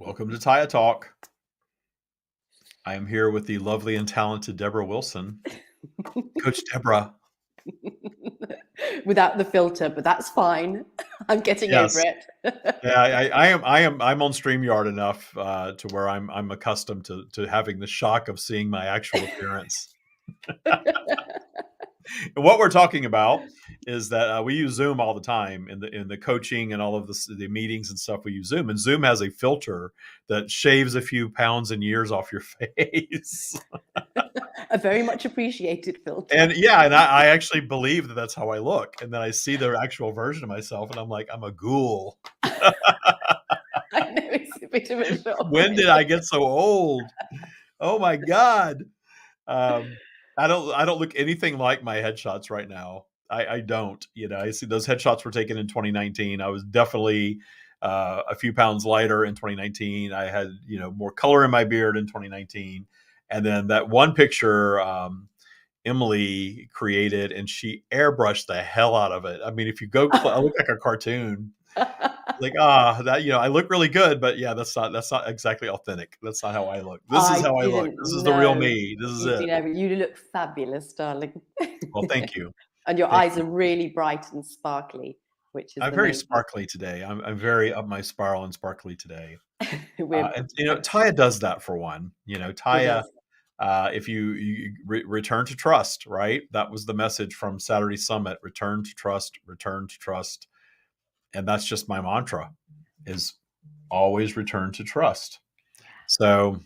Welcome to Tya Talk. I am here with the lovely and talented Deborah Wilson. Coach Deborah. Without the filter, but that's fine. I'm getting Yes. over it. Yeah, I'm on StreamYard enough to where I'm accustomed to having the shock of seeing my actual appearance. And what we're talking about is that we use Zoom all the time in the coaching and all of the meetings and stuff. We use Zoom, and Zoom has a filter that shaves a few pounds and years off your face. A very much appreciated filter. And yeah, and I actually believe that that's how I look. And then I see the actual version of myself, and I'm like, I'm a ghoul. I know it's a bit of a shock. When did I get so old? Oh my God. I don't look anything like my headshots right now. I don't. I see those headshots were taken in 2019. I was definitely a few pounds lighter in 2019. I had more color in my beard in 2019, and then that one picture Emily created, and she airbrushed the hell out of it. I mean, if you go, I look like a cartoon. Like that I look really good, but yeah, that's not exactly authentic. That's not how I look. This is how I look. This is the real me. This is it. You look fabulous, darling. Well, thank you. And your eyes are really bright and sparkly, which is I'm very sparkly today. I'm very up my spiral and sparkly today. And Tya does that for one. Tya, if you return to trust, right? That was the message from Saturday Summit: return to trust, return to trust. And that's just my mantra, is always return to trust. So,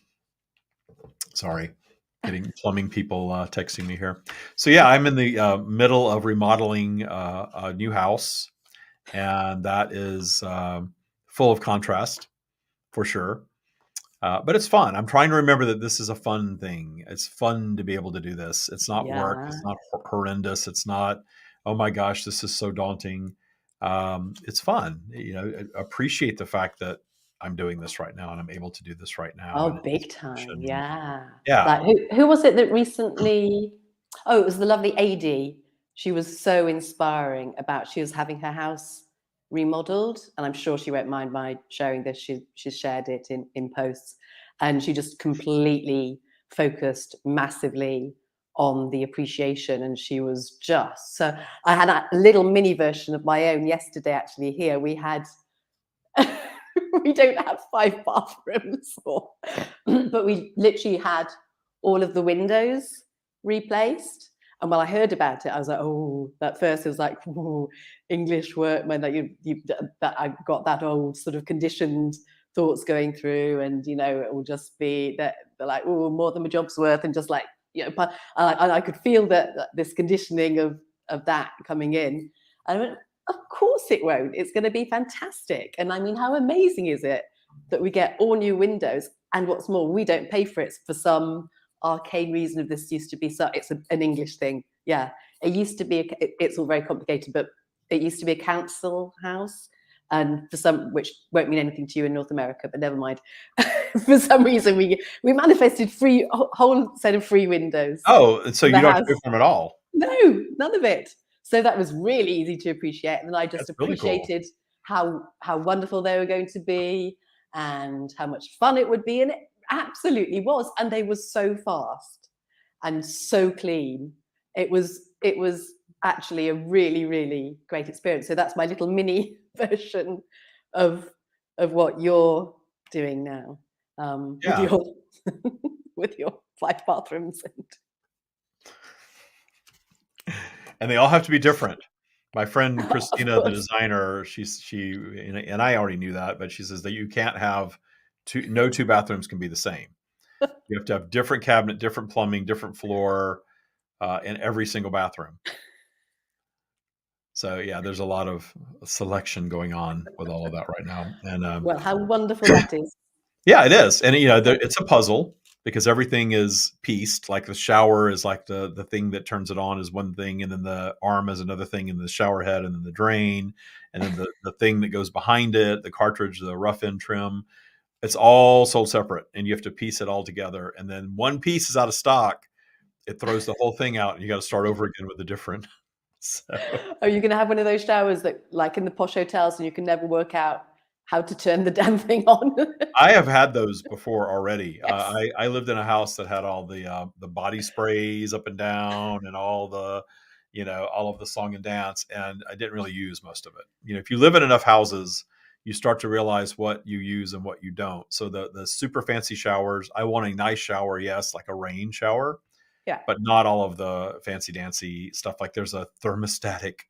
sorry, getting plumbing people texting me here. So yeah, I'm in the middle of remodeling a new house, and that is full of contrast for sure. But it's fun. I'm trying to remember that this is a fun thing. It's fun to be able to do this. It's not work. It's not horrendous. It's not, oh my gosh, this is so daunting. It's fun. Appreciate the fact that I'm doing this right now and I'm able to do this right now. Oh, big time. Yeah. Yeah. Like, who was it that recently, it was the lovely AD. She was so inspiring she was having her house remodeled, and I'm sure she won't mind my sharing this. She's shared it in posts, and she just completely focused massively on the appreciation, and she was just so. I had a little mini version of my own yesterday. Actually, here we had. We don't have 5 bathrooms, but we literally had all of the windows replaced. And when I heard about it, I was like, oh, at first it was like, English workman, that I got that old sort of conditioned thoughts going through, and it will just be that they're like, oh, more than my job's worth, and just like, and I could feel that this conditioning of that coming in. And I went, of course it won't. It's going to be fantastic. And I mean, how amazing is it that we get all new windows? And what's more, we don't pay for it for some arcane reason of this used to be so. It's an English thing. Yeah. It used to be, it's all very complicated, but it used to be a council house. And for some, which won't mean anything to you in North America, but never mind. For some reason, we manifested a whole set of free windows. Oh, so you don't have to pay for them at all? No, none of it. So that was really easy to appreciate. And I just appreciated how wonderful they were going to be and how much fun it would be. And it absolutely was. And they were so fast and so clean. It was actually a really, really great experience. So that's my little mini version of what you're doing now with your 5 bathrooms. And they all have to be different. My friend Christina, the designer, she and I already knew that, but she says that you can't have no 2 bathrooms can be the same. You have to have different cabinet, different plumbing, different floor in every single bathroom. So yeah, there's a lot of selection going on with all of that right now. And well, how wonderful that is. Yeah, it is. And it's a puzzle, because everything is pieced. Like the shower is like the thing that turns it on is one thing, and then the arm is another thing, and the shower head, and then the drain, and then the thing that goes behind it, the cartridge, the rough end trim. It's all sold separate, and you have to piece it all together. And then one piece is out of stock, it throws the whole thing out, and you got to start over again with a different. So. Are you going to have one of those showers that, like in the posh hotels, and you can never work out how to turn the damn thing on. I have had those before already. Yes. I lived in a house that had all the body sprays up and down and all the, all of the song and dance, and I didn't really use most of it. If you live in enough houses, you start to realize what you use and what you don't. So the super fancy showers, I want a nice shower, yes, like a rain shower, Yeah. but not all of the fancy dancy stuff. Like there's a thermostatic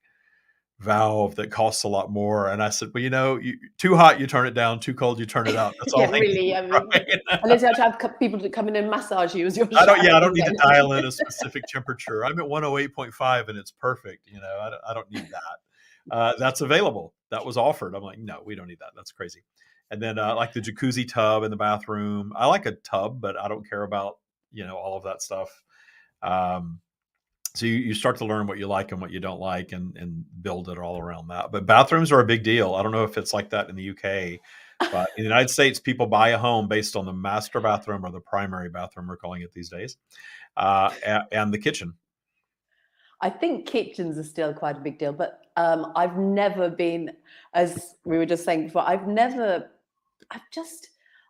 valve that costs a lot more. And I said, well, too hot, you turn it down, too cold, you turn it up. That's all Yeah, I really. need, I mean, right? unless you have to have people to come in and massage you as you're I showering. don't need to dial in a specific temperature. I'm at 108.5 and it's perfect. I don't need that. That's available. That was offered. I'm like, no, we don't need that. That's crazy. And then like the jacuzzi tub in the bathroom. I like a tub, but I don't care about, all of that stuff. So you start to learn what you like and what you don't like and build it all around that. But bathrooms are a big deal. I don't know if it's like that in the UK, but in the United States, people buy a home based on the master bathroom or the primary bathroom, we're calling it these days, and the kitchen. I think kitchens are still quite a big deal, but I've never been, as we were just saying before, I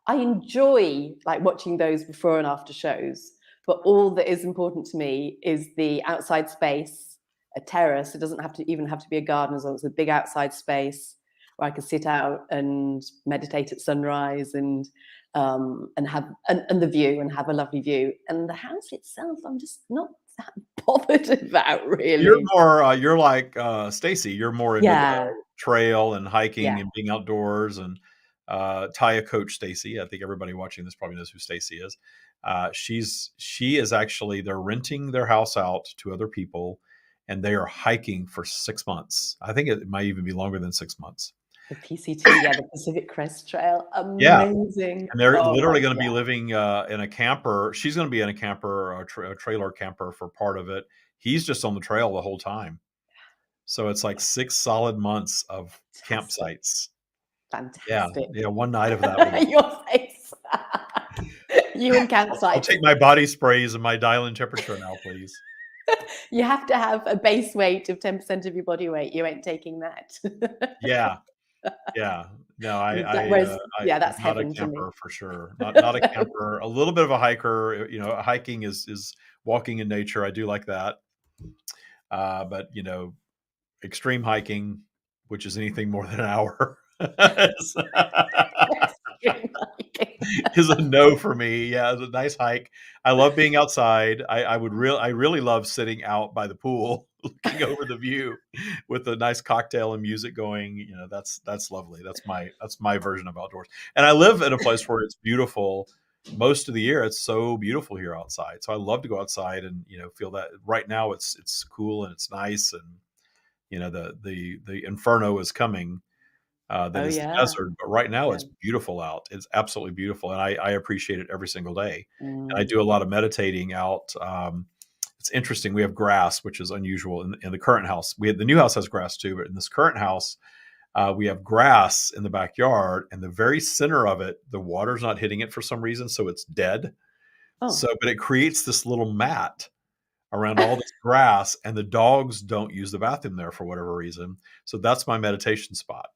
enjoy like watching those before and after shows, but all that is important to me is the outside space, a terrace. It doesn't even have to be a garden, as long as it's a big outside space where I can sit out and meditate at sunrise and have the view and have a lovely view. And the house itself, I'm just not that bothered about, You're really. more, you're like Stacy. You're more into the Yeah, trail and hiking yeah. and being outdoors. And Tya coach Stacy. I think everybody watching this probably knows who Stacy is. She is actually, they're renting their house out to other people, and they are hiking for 6 months. I think it might even be longer than 6 months. The PCT, yeah, the Pacific Crest Trail, Yeah, amazing. and they're Oh my, literally going to be yeah, living in a camper. She's going to be in a camper, a trailer camper for part of it. He's just on the trail the whole time. So it's like 6 solid months of fantastic, campsites. Yeah, fantastic. yeah, one night of that would. Your face. You and I'll campsites. take my body sprays and my dial in temperature now, please. You have to have a base weight of 10% of your body weight. You ain't taking that. Yeah, yeah. No, Whereas, I'm yeah, that's not a heaven to me. camper for sure. Not a camper. A little bit of a hiker. Hiking is walking in nature. I do like that. But extreme hiking, which is anything more than an hour, is a no for me. Yeah, it's a nice hike. I love being outside. I really love sitting out by the pool, looking over the view with a nice cocktail and music going. That's lovely. That's my version of outdoors. And I live in a place where it's beautiful most of the year. It's so beautiful here outside. So I love to go outside and feel that. Right now it's cool and it's nice, and the inferno is coming. That Oh is the yeah, desert. But right now yeah. it's beautiful out. It's absolutely beautiful, and I appreciate it every single day. And I Mm. do a lot of meditating out. It's interesting. We have grass, which is unusual in the current house. The new house has grass too, but in this current house, we have grass in the backyard, and the very center of it, the water's not hitting it for some reason, so it's dead. Oh. So, but it creates this little mat around all this grass, and the dogs don't use the bathroom there for whatever reason. So that's my meditation spot.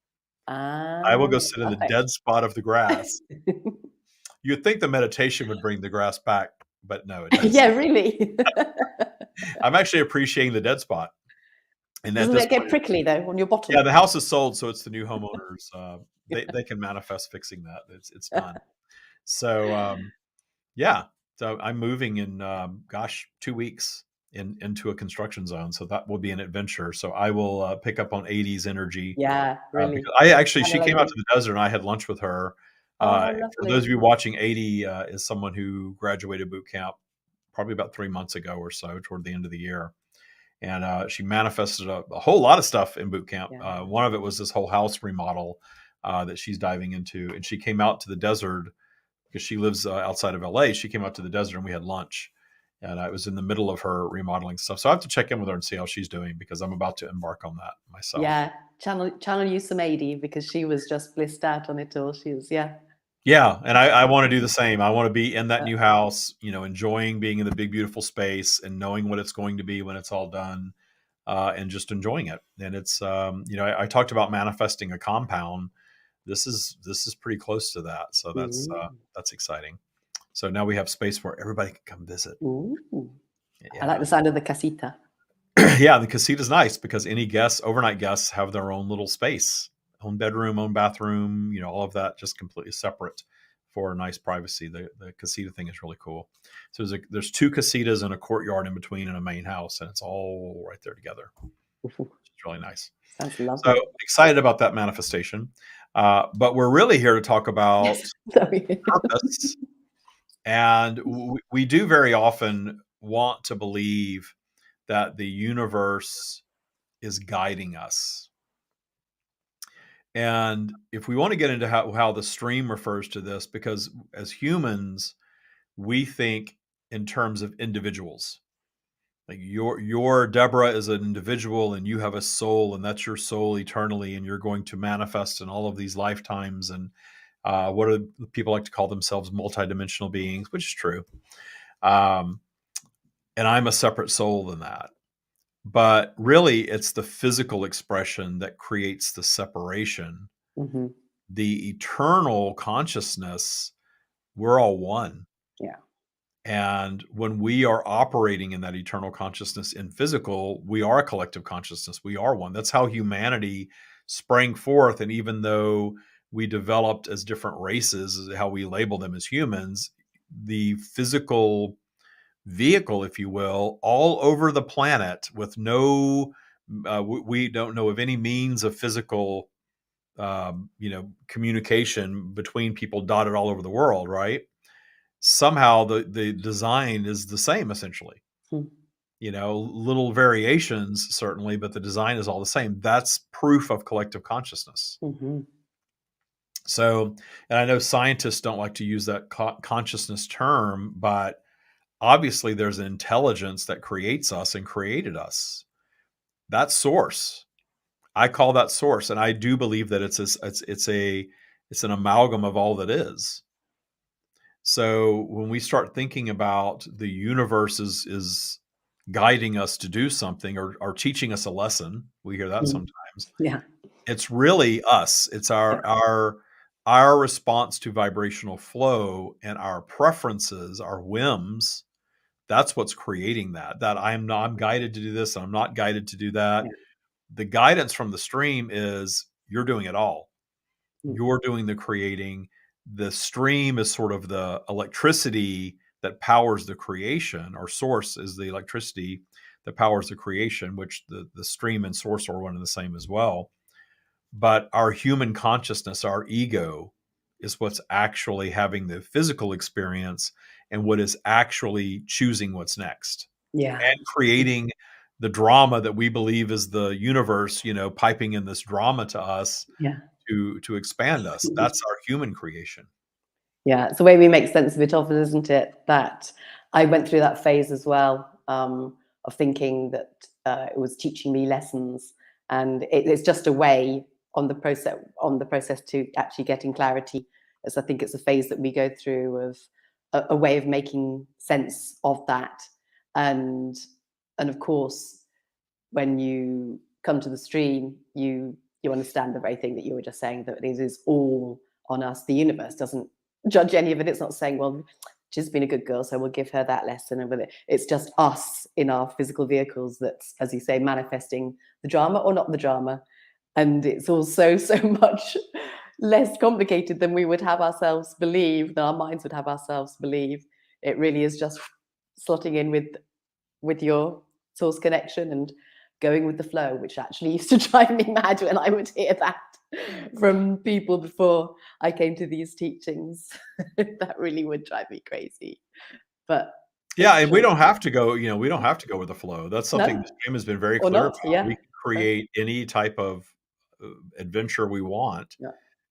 I will Ah, go sit in the perfect. dead spot of the grass. You'd think the meditation would bring the grass back, but no, it does. Yeah, really. I'm actually appreciating the dead spot. And at Doesn't this that get point, prickly though on your yeah, bottom? the house is sold, so it's the new homeowners. They can manifest fixing that. It's done. So yeah, so I'm moving in 2 weeks into a construction zone, so that will be an adventure. So I will pick up on 80s energy. Yeah, Because really. she Channel came out 80. to the desert and I had lunch with her. Oh, For those lovely. of you watching, 80 is someone who graduated boot camp probably about 3 months ago or so, toward the end of the year. And she manifested a whole lot of stuff in boot camp. Yeah. One of it was this whole house remodel that she's diving into. And she came out to the desert because she lives outside of LA. She came out to the desert and we had lunch. And I was in the middle of her remodeling stuff. So I have to check in with her and see how she's doing, because I'm about to embark on that myself. Yeah. Channel you some AD, because she was just blissed out on it all. She was, yeah. Yeah, and I want to do the same. I want to be in that new house, enjoying being in the big, beautiful space and knowing what it's going to be when it's all done, and just enjoying it. And it's, I talked about manifesting a compound. this is pretty close to that. So that's exciting. So now we have space where everybody can come visit. Ooh. Yeah. I like the sound of the casita. Yeah, the casita's nice because any guests, overnight guests, have their own little space, own bedroom, own bathroom, all of that, just completely separate for nice privacy. The casita thing is really cool. So there's 2 casitas and a courtyard in between and a main house, and it's all right there together. It's really nice. Sounds lovely. So excited about that manifestation. But we're really here to talk about purpose. And we do very often want to believe that the universe is guiding us. And if we want to get into how the stream refers to this, because as humans, we think in terms of individuals. Like your Deborah is an individual and you have a soul, and that's your soul eternally, and you're going to manifest in all of these lifetimes. And what do people like to call themselves? Multidimensional beings, which is true. And I'm a separate soul than that. But really, it's the physical expression that creates the separation. Mm-hmm. The eternal consciousness, we're all one. Yeah. And when we are operating in that eternal consciousness in physical, we are a collective consciousness. We are one. That's how humanity sprang forth. And even though we developed as different races, how we label them as humans, the physical vehicle, if you will, all over the planet with no, we don't know of any means of physical, communication between people dotted all over the world, right? Somehow the design is the same, essentially. Little variations, certainly, but the design is all the same. That's proof of collective consciousness. Mm-hmm. So, and I know scientists don't like to use that consciousness term, but obviously there's an intelligence that creates us and created us. That's source. I call that source, and I do believe that it's an amalgam of all that is. So when we start thinking about the universe is guiding us to do something or teaching us a lesson, we hear that sometimes. Yeah. It's really us. It's our response to vibrational flow and our preferences, our whims. That's what's creating that I'm guided to do this and I'm not guided to do that. Yeah. The guidance from the stream is you're doing it all. Mm-hmm. You're doing the creating. The stream is sort of the electricity that powers the creation, or source is the electricity that powers the creation, which the stream and source are one and the same as well. But our human consciousness, our ego, is what's actually having the physical experience and what is actually choosing what's next. Yeah. And creating the drama that we believe is the universe, piping in this drama to us. Yeah. To expand us. That's our human creation. Yeah, it's the way we make sense of it often, isn't it? That I went through that phase as well, of thinking that it was teaching me lessons, and it's just a way on the process to actually getting clarity. As I think it's a phase that we go through of a way of making sense of that, and of course, when you come to the stream, you understand the very thing that you were just saying, that it is all on us. The universe doesn't judge any of it. It's not saying, well, she's been a good girl, so we'll give her that lesson. And with it's just us in our physical vehicles that's, as you say, manifesting the drama or not the drama. And it's all so much less complicated than we would have ourselves believe, than our minds would have ourselves believe. It really is just slotting in with your source connection and going with the flow, which actually used to drive me mad when I would hear that from people before I came to these teachings. That really would drive me crazy. But yeah, and we don't have to go, we don't have to go with the flow. That's something the stream has been very clear about. Yeah. We can create any type of adventure we want,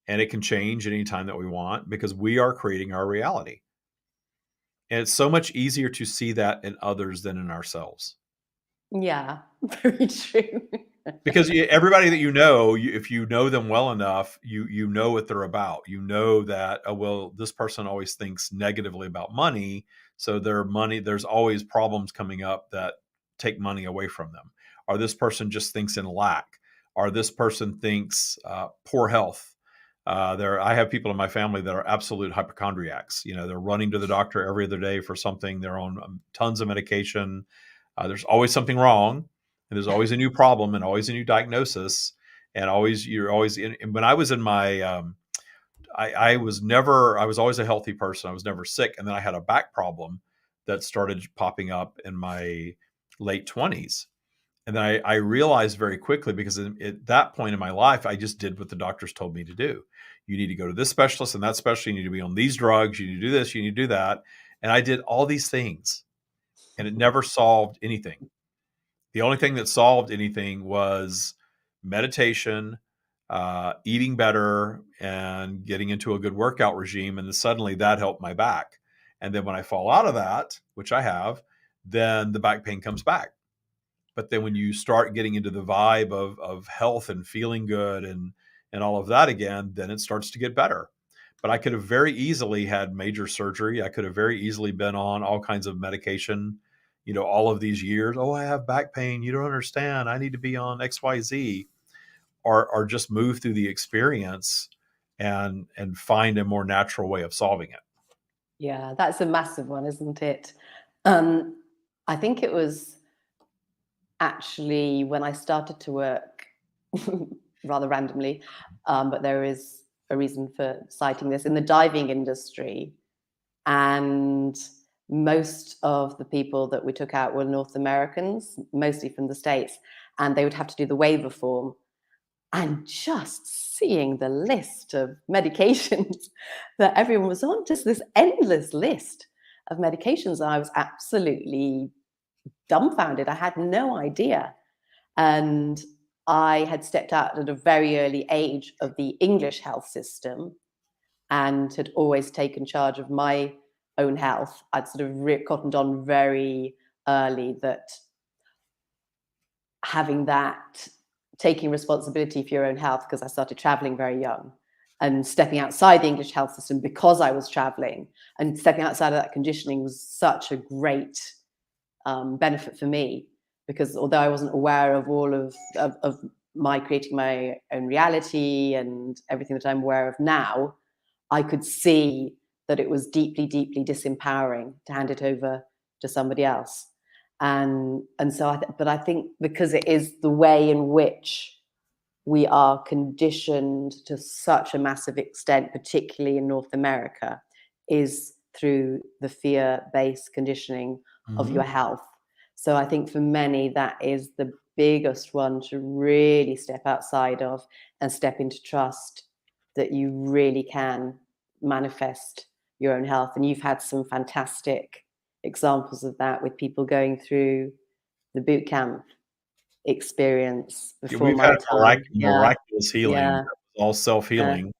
and it can change anytime that we want because we are creating our reality. And it's so much easier to see that in others than in ourselves. Yeah, very true. Because everybody that if you know them well enough, you know what they're about. You know that, this person always thinks negatively about money, so there's always problems coming up that take money away from them. Or this person just thinks in lack. Or this person thinks poor health. I have people in my family that are absolute hypochondriacs. They're running to the doctor every other day for something. They're on tons of medication. There's always something wrong, and there's always a new problem, and always a new diagnosis, and you're always in. And when I was in my, I was always a healthy person. I was never sick, and then I had a back problem that started popping up in my late 20s. And then I realized very quickly, because at that point in my life, I just did what the doctors told me to do. You need to go to this specialist and that specialist. You need to be on these drugs. You need to do this. You need to do that. And I did all these things, and it never solved anything. The only thing that solved anything was meditation, eating better, and getting into a good workout regime. And then suddenly that helped my back. And then when I fall out of that, which I have, then the back pain comes back. But then when you start getting into the vibe of health and feeling good and all of that again, then it starts to get better. But I could have very easily had major surgery. I could have very easily been on all kinds of medication, all of these years. Oh, I have back pain. You don't understand. I need to be on XYZ, or just move through the experience and find a more natural way of solving it. Yeah, that's a massive one, isn't it? I think it was actually when I started to work, rather randomly, but there is a reason for citing this, in the diving industry. And most of the people that we took out were North Americans, mostly from the States, and they would have to do the waiver form. And just seeing the list of medications that everyone was on, just this endless list of medications, I was absolutely dumbfounded. I had no idea. And I had stepped out at a very early age of the English health system and had always taken charge of my own health. I'd sort of cottoned on very early that having that, taking responsibility for your own health, because I started traveling very young, and stepping outside the English health system because I was traveling, and stepping outside of that conditioning was such a great benefit for me, because although I wasn't aware of all of my creating my own reality and everything that I'm aware of now, I could see that it was deeply, deeply disempowering to hand it over to somebody else. And so, but I think because it is the way in which we are conditioned to such a massive extent, particularly in North America, is through the fear-based conditioning of your health. So I think for many, that is the biggest one to really step outside of and step into trust that you really can manifest your own health. And you've had some fantastic examples of that with people going through the boot camp experience before We've my had time. miraculous healing. Yeah. All self-healing.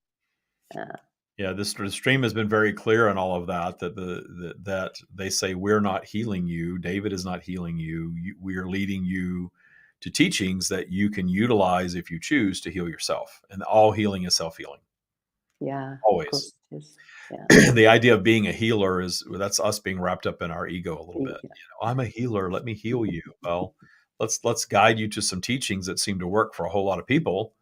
Yeah. Yeah, the stream has been very clear on all of that. That they say, we're not healing you. David is not healing you. We are leading you to teachings that you can utilize if you choose to heal yourself. And all healing is self-healing. Yeah. Always. Of course it is. Yeah. The idea of being a healer that's us being wrapped up in our ego a little bit. Yeah. I'm a healer. Let me heal you. Well, let's guide you to some teachings that seem to work for a whole lot of people,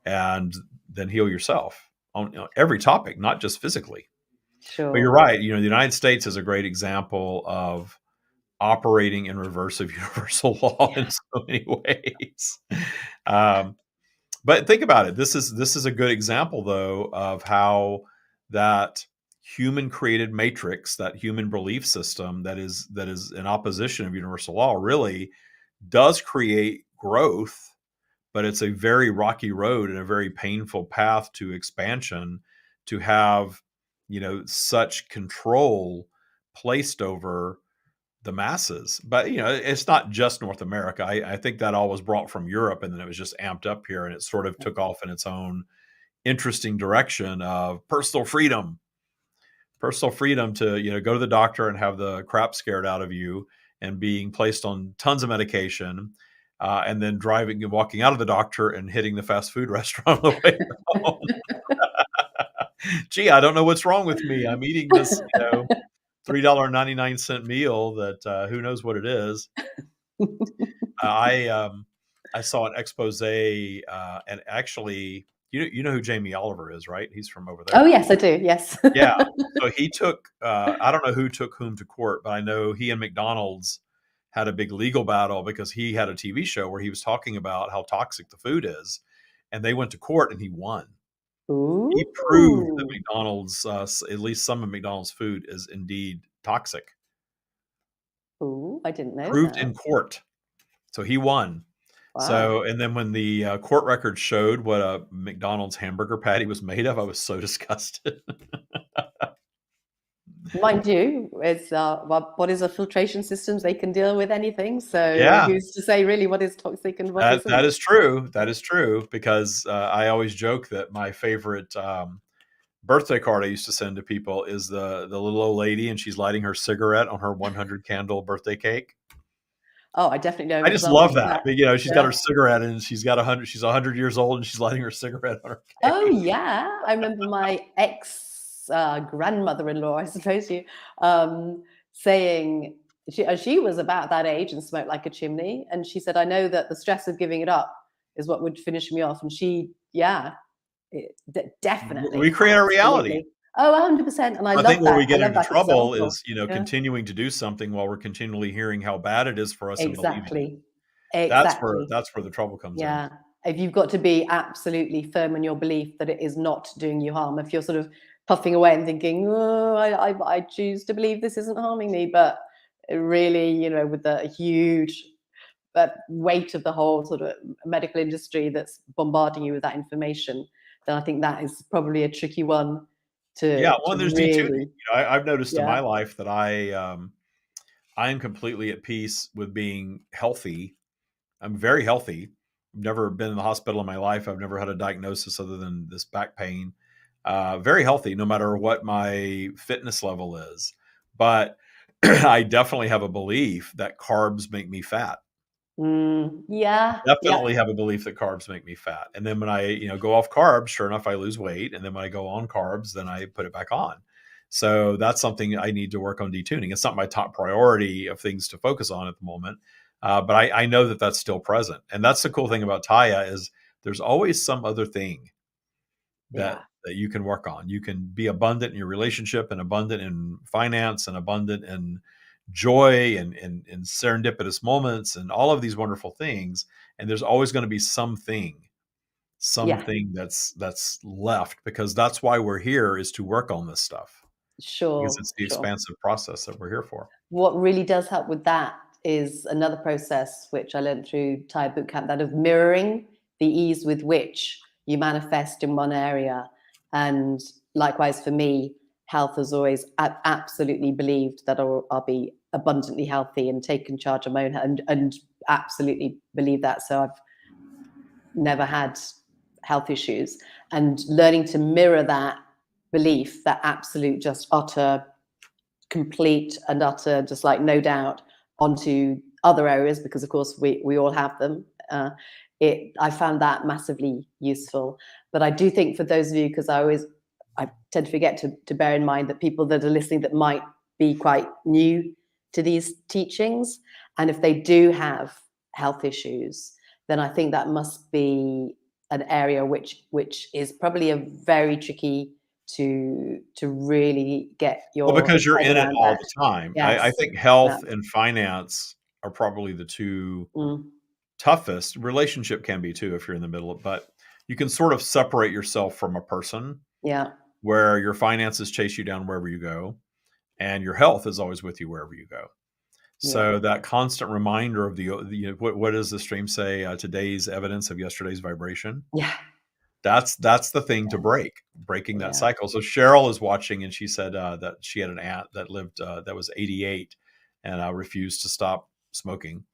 and then heal yourself on every topic, not just physically. Sure. But you're right. The United States is a great example of operating in reverse of universal law in so many ways. But think about it. This is a good example, though, of how that human created matrix, that human belief system that is in opposition of universal law, really does create growth. But it's a very rocky road and a very painful path to expansion, to have, such control placed over the masses. But, it's not just North America. I think that all was brought from Europe, and then it was just amped up here, and it sort of took off in its own interesting direction of personal freedom to, go to the doctor and have the crap scared out of you, and being placed on tons of medication. And then driving and walking out of the doctor and hitting the fast food restaurant on the way home. Gee, I don't know what's wrong with me. I'm eating this, $3.99 meal that who knows what it is. I saw an expose, and actually, you know who Jamie Oliver is, right? He's from over Oh, there. yes, I do. Yes. Yeah. So he took, I don't know who took whom to court, but I know he and McDonald's had a big legal battle because he had a TV show where he was talking about how toxic the food is, and they went to court and he won. He proved that Ooh. McDonald's, at least some of McDonald's food, is indeed toxic. Ooh, I didn't know Proved that. in court. So he won. Wow. So, and then when the court record showed what a McDonald's hamburger patty was made of, I was so disgusted. Mind you, it's what is a filtration systems? They can deal with anything. So Yeah, who's to say really what is toxic and what that isn't? is true. That is true because I always joke that my favorite birthday card I used to send to people is the little old lady and she's lighting her cigarette on her 100 candle birthday cake. Oh, I definitely know I an just example love of that. that. You know, she's got Yeah. her cigarette and she's got 100. She's 100 years old and she's lighting her cigarette on her Oh, cake. yeah. I remember my ex grandmother-in-law, I suppose you, saying she was about that age and smoked like a chimney. And she said, I know that the stress of giving it up is what would finish me off. And she, yeah, We definitely, create our reality. absolutely. Oh, 100%. And I I think love where that. we I get love into that trouble example. is, you know, Yeah, continuing to do something while we're continually hearing how bad it is for us and believing it. exactly. Exactly. That's where the trouble comes in. Yeah. If you've got to be absolutely firm in your belief that it is not doing you harm, if you're sort of puffing away and thinking, oh, I choose to believe this isn't harming me, but really, with the huge weight of the whole sort of medical industry that's bombarding you with that information, then I think that is probably a tricky one Yeah, to well, there's detuning. really, I've noticed in yeah. my life that I am completely at peace with being healthy. I'm very healthy. I've never been in the hospital in my life. I've never had a diagnosis other than this back pain. Very healthy, no matter what my fitness level is. But I definitely have a belief that carbs make me fat. Yeah, yeah, Definitely have a belief that carbs make me fat. And then when I, go off carbs, sure enough, I lose weight. And then when I go on carbs, then I put it back on. So that's something I need to work on detuning. It's not my top priority of things to focus on at the moment. But I know that that's still present. And that's the cool thing about Tya is there's always some other thing that yeah, that you can work on. You can be abundant in your relationship and abundant in finance and abundant in joy and in serendipitous moments and all of these wonderful things. And there's always going to be yeah. something that's left because that's why we're here is to work on this stuff because Sure, it's the sure. expansive process that we're here for. What really does help with that is another process which I learned through Thai boot camp, that of mirroring the ease with which you manifest in one area. And likewise for me, health has always absolutely believed that I'll be abundantly healthy and taken charge of my own and absolutely believe that. So I've never had health issues, and learning to mirror that belief, that absolute just utter complete and utter, just like no doubt, onto other areas, because of course we all have them. I found that massively useful. But I do think for those of you, because I tend to forget to bear in mind that people that are listening that might be quite new to these teachings, and if they do have health issues, then I think that must be an area which is probably a very tricky to really get Well, your because you're head in it around all that. the time. I Yes. think Yeah. health and finance are probably the two Mm. toughest. Relationship can be too if you're in the middle, but you can sort of separate yourself from a person Yeah. where your finances chase you down wherever you go and your health is always with you wherever you go. Yeah. So that constant reminder of what does the stream say? Today's evidence of yesterday's vibration. Yeah. That's the thing to breaking that Yeah. cycle. So Cheryl is watching, and she said that she had an aunt that lived that was 88 and refused to stop smoking.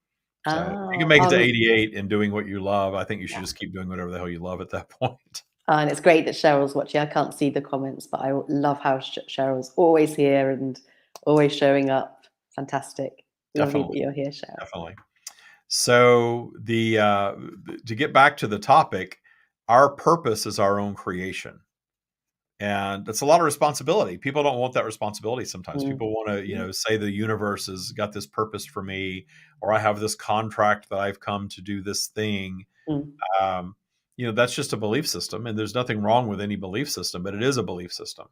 So if you can Oh, make it to 88 and doing what you love, I think you should yeah. just keep doing whatever the hell you love at that point. And it's great that Cheryl's watching. I can't see the comments, but I love how Cheryl's always here and always showing up. Fantastic. Lovely that Definitely, you're here, Cheryl. definitely. So the to get back to the topic, our purpose is our own creation. And that's a lot of responsibility. People don't want that responsibility sometimes. Mm. People want to, Mm. say the universe has got this purpose for me, or I have this contract that I've come to do this thing. Mm. Um, that's just a belief system, and there's nothing wrong with any belief system, but it is a belief system.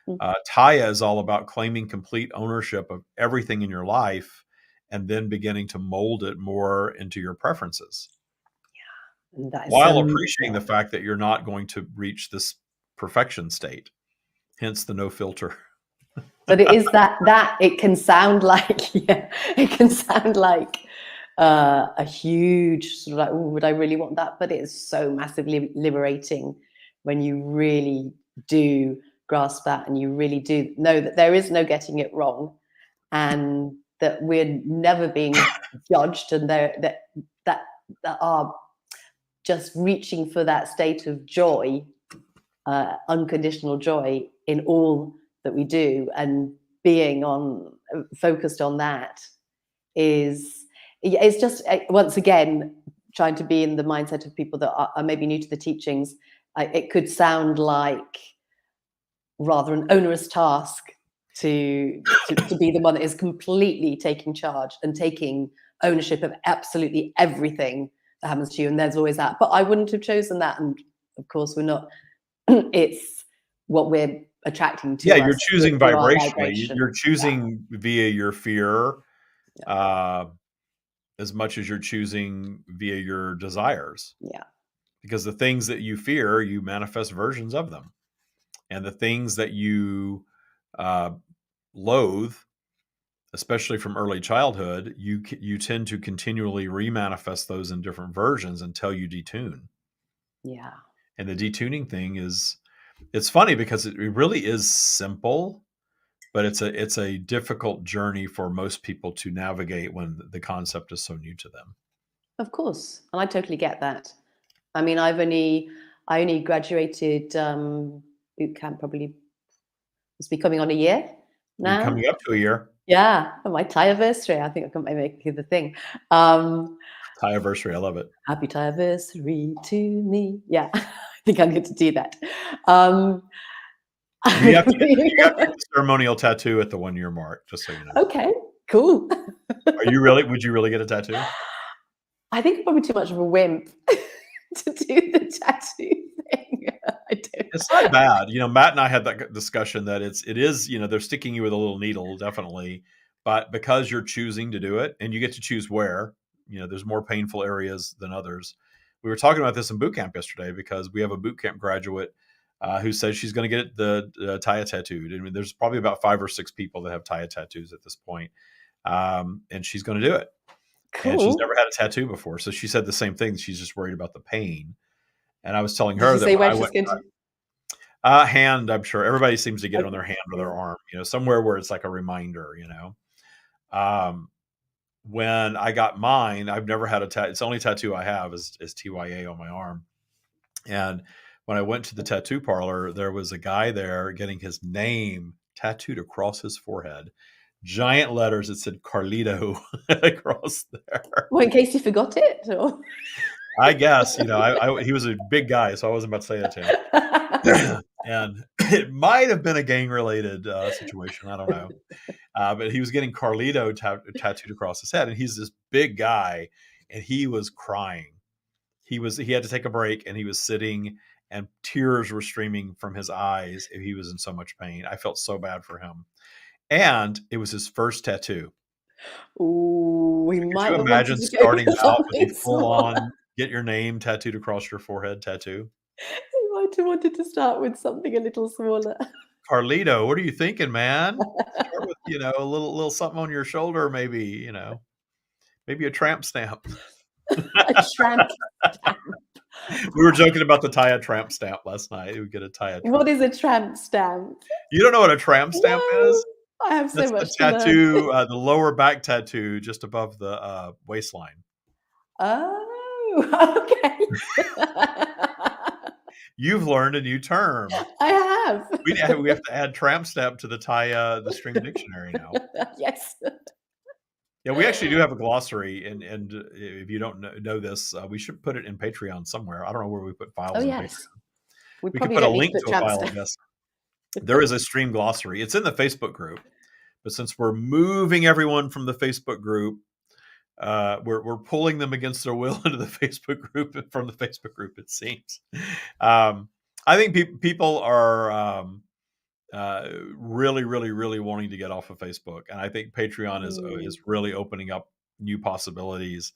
Mm. Tya is all about claiming complete ownership of everything in your life and then beginning to mold it more into your preferences. Yeah. And that is While appreciating the fact that you're not going to reach this perfection state, hence the no filter. But it is that it can sound like, it can sound like a huge sort of like, oh, would I really want that? But it is so massively liberating when you really do grasp that, and you really do know that there is no getting it wrong, and that we're never being judged, and that are just reaching for that state of joy, unconditional joy in all that we do, and being focused on that it's just, once again, trying to be in the mindset of people that are maybe new to the teachings. It could sound like rather an onerous task to be the one that is completely taking charge and taking ownership of absolutely everything that happens to you, and there's always that, but I wouldn't have chosen that, and of course we're not. It's what we're attracting to us. You're choosing vibrationally. Vibration. You're choosing via your fear, as much as you're choosing via your desires. Yeah. Because the things that you fear, you manifest versions of them. And the things that you loathe, especially from early childhood, you tend to continually remanifest those in different versions until you detune. Yeah. And the detuning thing it's funny because it really is simple, but it's a difficult journey for most people to navigate when the concept is so new to them. Of course, and I totally get that. I mean, I only graduated boot camp, probably it's becoming on a year now. You're coming up to a year. Yeah, on my Tya-versary. I think I can make it the thing. Tya-versary, I love it. Happy Tya-versary to me. Yeah, I think I'm going to do that. You have to get the ceremonial tattoo at the 1 year mark, just so you know. Okay, cool. Would you really get a tattoo? I think I'm probably too much of a wimp to do the tattoo thing. It's not bad. Matt and I had that discussion that it is, they're sticking you with a little needle, definitely. But because you're choosing to do it, and you get to choose where, there's more painful areas than others. We were talking about this in boot camp yesterday because we have a boot camp graduate who says she's going to get the Tya tattooed. I mean, there's probably about 5 or 6 people that have Tya tattoos at this point. And she's going to do it. Cool. And she's never had a tattoo before. So she said the same thing. She's just worried about the pain. And I was telling her that when I went hand, I'm sure everybody seems to get it on their hand or their arm, somewhere where it's like a reminder, when I got mine, I've never had a tattoo. It's the only tattoo I have is TYA on my arm. And when I went to the tattoo parlor, there was a guy there getting his name tattooed across his forehead. Giant letters that said Carlito across there. Well, in case you forgot it? Or? I guess, he was a big guy, so I wasn't about to say that to him. And it might have been a gang-related situation. I don't know. But he was getting Carlito tattooed across his head, and he's this big guy, and he was crying. He had to take a break, and he was sitting, and tears were streaming from his eyes. He was in so much pain. I felt so bad for him. And it was his first tattoo. Ooh, we Could might you imagine starting out with a full-on get your name tattooed across your forehead tattoo? You might have wanted to start with something a little smaller. Carlito, what are you thinking, man? Start with, a little something on your shoulder, maybe, maybe a tramp stamp. A tramp stamp. We were joking about the Tya tramp stamp last night. We get a Tya. What is a tramp stamp? You don't know what a tramp stamp is? I have so much the tattoo, the lower back tattoo just above the waistline. Oh, okay. You've learned a new term. I have. We have to add tramp stamp to the Tya, the string dictionary now. Yes. Yeah, we actually do have a glossary, and if you don't know this, we should put it in Patreon somewhere. I don't know where we put files. Oh, in yes. Patreon. We could put a link to a file, I guess. There is a stream glossary. It's in the Facebook group, but since we're moving everyone from the Facebook group we're pulling them against their will into the Facebook group, from the Facebook group, it seems. I think people are really, really, really wanting to get off of Facebook, and I think Patreon is really opening up new possibilities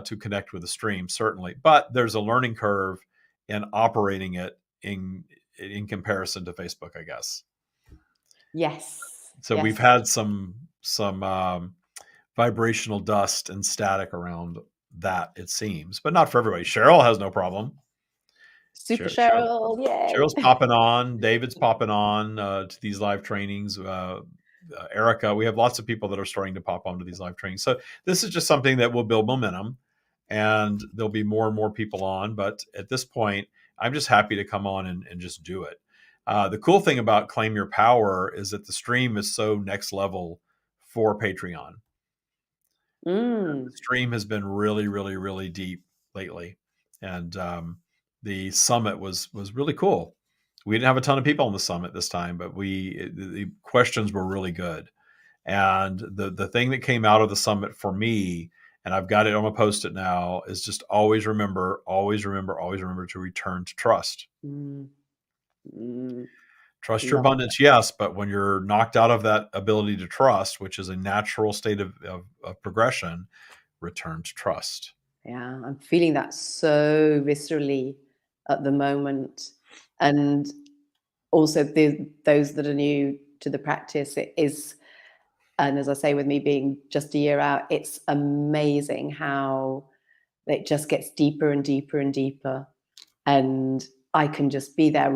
to connect with the stream, certainly. But there's a learning curve in operating it in comparison to Facebook, I guess. Yes. So yes. we've had some vibrational dust and static around that, it seems, but not for everybody. Cheryl has no problem. Super Cheryl, yay. Cheryl's popping on. David's popping on to these live trainings. Erica, we have lots of people that are starting to pop onto these live trainings. So this is just something that will build momentum, and there'll be more and more people on. But at this point, I'm just happy to come on and just do it. The cool thing about Claim Your Power is that the stream is so next level for Patreon. The stream has been really, really, really deep lately, and the summit was really cool. We didn't have a ton of people on the summit this time, but the questions were really good. And the thing that came out of the summit for me, and I've got it on a post-it now, is just always remember to return to trust. Trust your abundance, yes, but when you're knocked out of that ability to trust, which is a natural state of progression, return to trust. Yeah, I'm feeling that so viscerally at the moment. And also those that are new to the practice, it is, and as I say, with me being just a year out, it's amazing how it just gets deeper and deeper and deeper. And I can just be there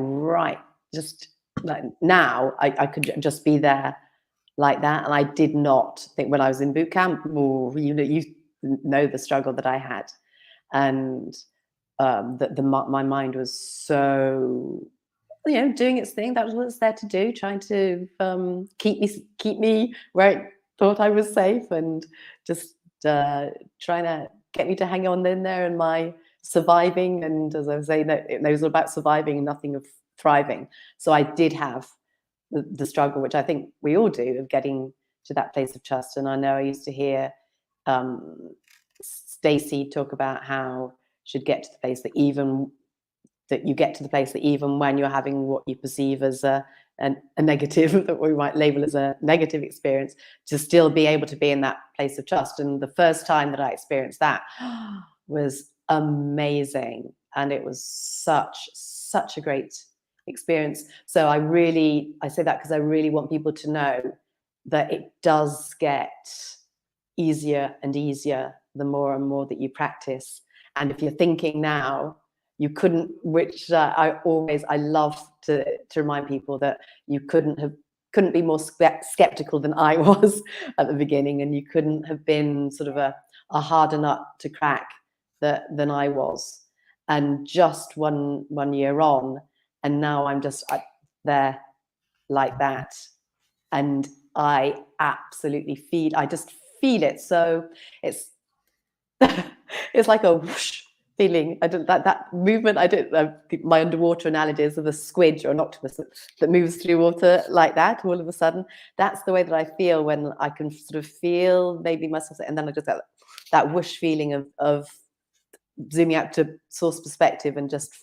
just like now, I could just be there like that. And I did not think when I was in boot camp, you know the struggle that I had, and my mind was so, doing its thing. That was what it's there to do, trying to keep me where it thought I was safe, and just trying to get me to hang on in there, and my surviving. And as I was saying, it was about surviving and nothing of thriving. So I did have the struggle, which I think we all do, of getting to that place of trust. And I know I used to hear Stacey talk about how should get to the place that you get to the place that even when you're having what you perceive as a negative, that we might label as a negative experience, to still be able to be in that place of trust. And the first time that I experienced that was amazing, and it was such a great experience. So I say that because I really want people to know that it does get easier and easier the more and more that you practice. And if you're thinking now you couldn't, which I love to remind people that you couldn't be more skeptical than I was at the beginning, and you couldn't have been sort of a harder nut to crack than I was. And just one year on, and now I'm just there like that, and I absolutely just feel it. So it's it's like a whoosh feeling. I don't that movement. I don't. My underwater analogy is of a squid or an octopus that moves through water like that. All of a sudden, that's the way that I feel when I can sort of feel maybe myself, and then I just get that whoosh feeling of zooming out to source perspective and just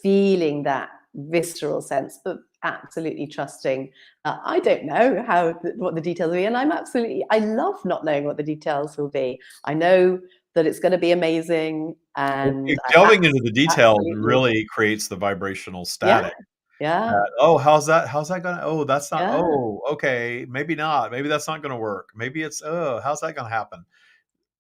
feeling that visceral sense of absolutely trusting. I don't know what the details will be, and I love not knowing what the details will be. I know that it's going to be amazing, and delving into the details really creates the vibrational static. Yeah. Oh, how's that gonna, oh, that's not, oh, okay, maybe not, maybe that's not gonna work, maybe it's, oh, how's that gonna happen?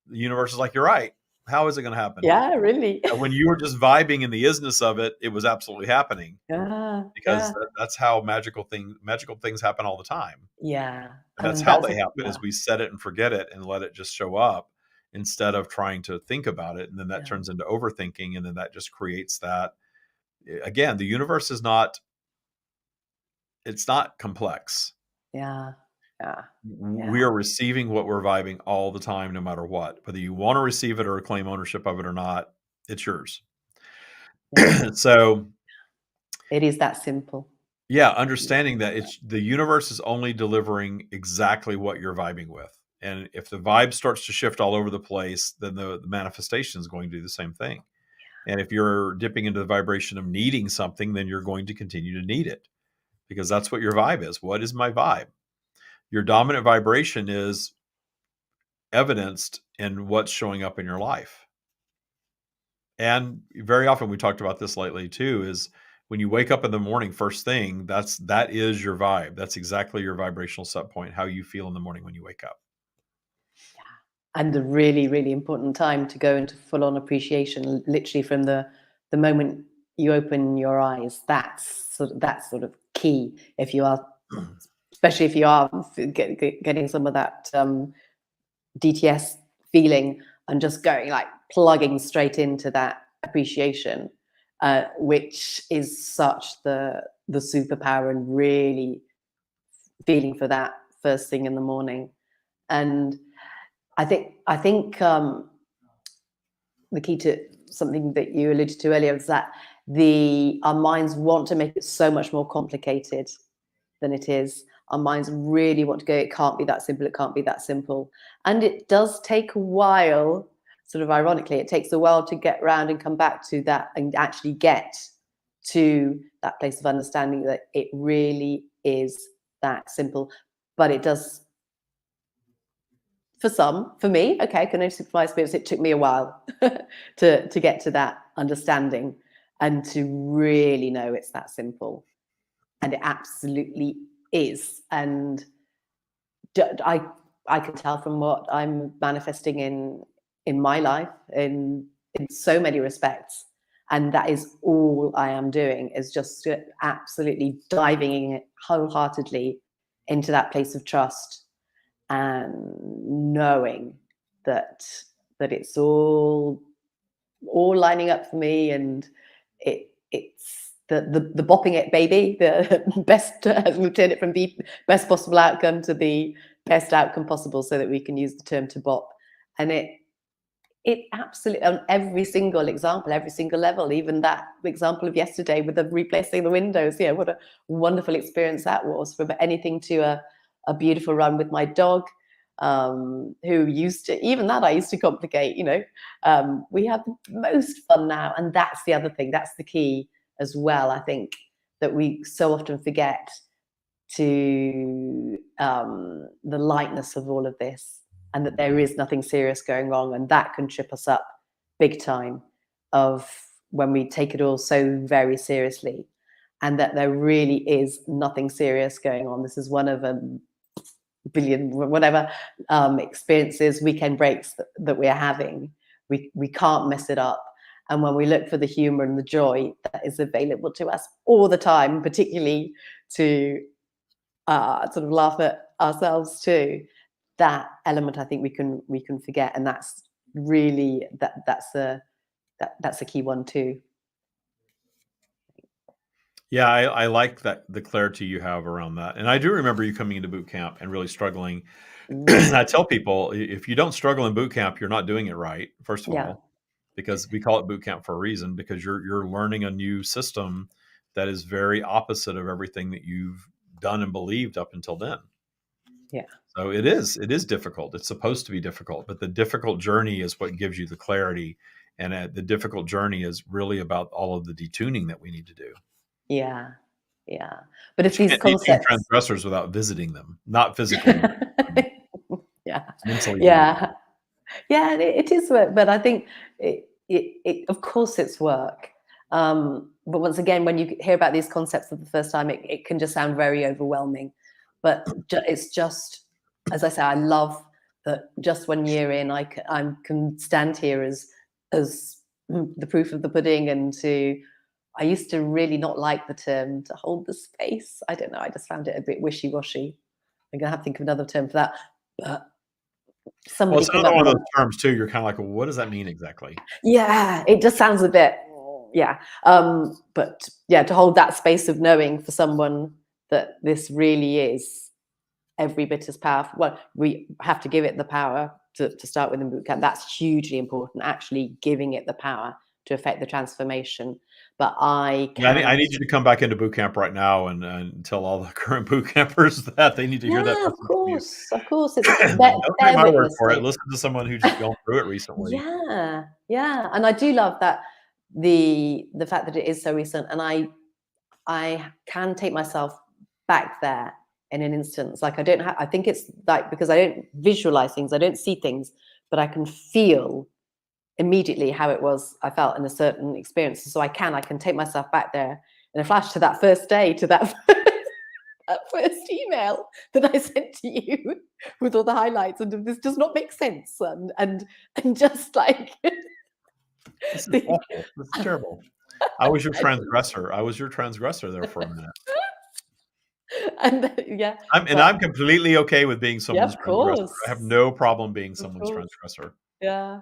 The universe is like, you're right, how is it gonna happen? Yeah, really. When you were just vibing in the isness of it, it was absolutely happening. Because that's how magical things happen all the time. Yeah. And that's how they happen, is we set it and forget it and let it just show up, instead of trying to think about it. And then that turns into overthinking. And then that just creates that. Again, the universe is it's not complex. Yeah. We are receiving what we're vibing all the time, no matter what. Whether you want to receive it or claim ownership of it or not, it's yours. So it is that simple. Yeah, understanding that the universe is only delivering exactly what you're vibing with. And if the vibe starts to shift all over the place, then the manifestation is going to do the same thing. And if you're dipping into the vibration of needing something, then you're going to continue to need it, because that's what your vibe is. What is my vibe? Your dominant vibration is evidenced in what's showing up in your life. And very often, we talked about this lately too, is when you wake up in the morning, first thing, that is your vibe. That's exactly your vibrational set point, how you feel in the morning when you wake up. And the really, really important time to go into full-on appreciation, literally from the moment you open your eyes. That's sort of key. If you are, especially if you are getting some of that DTS feeling, and just going, like, plugging straight into that appreciation, which is such the superpower, and really feeling for that first thing in the morning. And I think the key to something that you alluded to earlier is that our minds want to make it so much more complicated than it is. Our minds really want to go, it can't be that simple, it can't be that simple. And it does take a while, sort of ironically, it takes a while to get around and come back to that and actually get to that place of understanding that it really is that simple. But it does, for me, okay, I can only speak for my experience, it took me a while to get to that understanding and to really know it's that simple. And it absolutely is. And I can tell from what I'm manifesting in my life in so many respects. And that is all I am doing, is just absolutely diving in wholeheartedly into that place of trust, and knowing that it's all lining up for me, and it's the bopping it baby, the best, we've turned it from the best possible outcome to the best outcome possible, so that we can use the term to bop. And it absolutely, on every single example, every single level, even that example of yesterday with the replacing the windows, yeah, what a wonderful experience that was. From anything to a beautiful run with my dog, who used to, even that I used to complicate, we have the most fun now. And that's the other thing, that's the key as well, I think, that we so often forget, to the lightness of all of this, and that there is nothing serious going wrong, and that can trip us up big time, of when we take it all so very seriously, and that there really is nothing serious going on. This is one of a billion whatever experiences, weekend breaks that we're having. We can't mess it up. And when we look for the humor and the joy that is available to us all the time, particularly to sort of laugh at ourselves too, that element I think we can forget. And that's really that's a key one too. Yeah, I like that, the clarity you have around that. And I do remember you coming into boot camp and really struggling. And I tell people, if you don't struggle in boot camp, you're not doing it right, first of all, because we call it boot camp for a reason, because you're learning a new system that is very opposite of everything that you've done and believed up until then. Yeah. So it is difficult. It's supposed to be difficult, but the difficult journey is what gives you the clarity. And the difficult journey is really about all of the detuning that we need to do. Yeah. But if But you these can't detune concepts, transgressors without visiting them, not physically, yeah, mentally. yeah, it is work. But I think it of course it's work. But once again, when you hear about these concepts for the first time, it can just sound very overwhelming. But it's just, as I say, I love that just 1 year in, I can stand here as the proof of the pudding. And I used to really not like the term "to hold the space." I don't know, I just found it a bit wishy-washy. I'm gonna have to think of another term for that. But Well, somebody it's put another that one of one. those terms too. You're kind of like, well, what does that mean exactly? Yeah, it just sounds a bit, yeah. But yeah, to hold that space of knowing for someone that this really is every bit as powerful. Well, we have to give it the power to start with in boot camp. That's hugely important, actually giving it the power to affect the transformation. But I Yeah, I can. need you to come back into boot camp right now and tell all the current boot campers that they need to hear that Yeah, message from you. of course, it's Don't take bear my word witness for it. me. Listen to someone who's just gone through it recently. Yeah, yeah, and I do love that the fact that it is so recent, and I can take myself back there in an instance. Like I think it's like because I don't visualize things, I don't see things, but I can feel immediately how it was I felt in a certain experience. So I can take myself back there in a flash to that first day, to that that first email that I sent to you with all the highlights, and this does not make sense, and just like This is the, awful. This is terrible. I was your transgressor. I was your transgressor there for a minute. and yeah, but I'm completely okay with being yeah, someone's of transgressor. I have no problem being of someone's course, transgressor. yeah.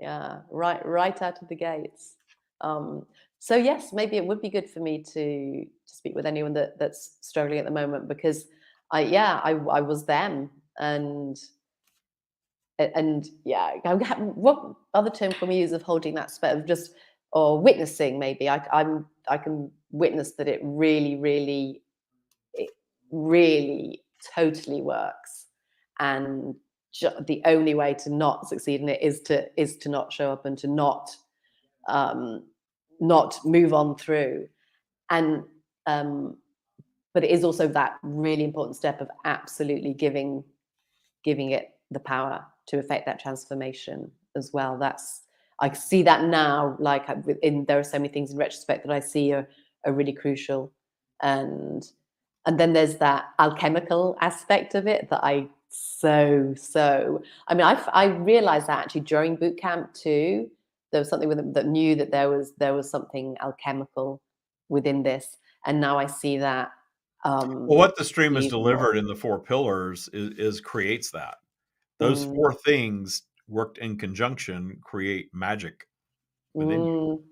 Yeah, right out of the gates. So yes, maybe it would be good for me to speak with anyone that's struggling at the moment, because I was them, and yeah, what other term can we use of holding that space of just, or witnessing, maybe I can witness that it really totally works, and the only way to not succeed in it is to not show up, and to um, not move on through. And but it is also that really important step of absolutely giving it the power to affect that transformation as well. That's, I see that now, like there are so many things in retrospect that I see are really crucial. and and then there's that alchemical aspect of it that I mean, I realized that actually during boot camp too. There was something with it that knew that there was something alchemical within this, and now I see that Well, what the stream has even more. delivered in the 4 pillars is creates that. Those Mm, 4 things worked in conjunction create magic within you. mm.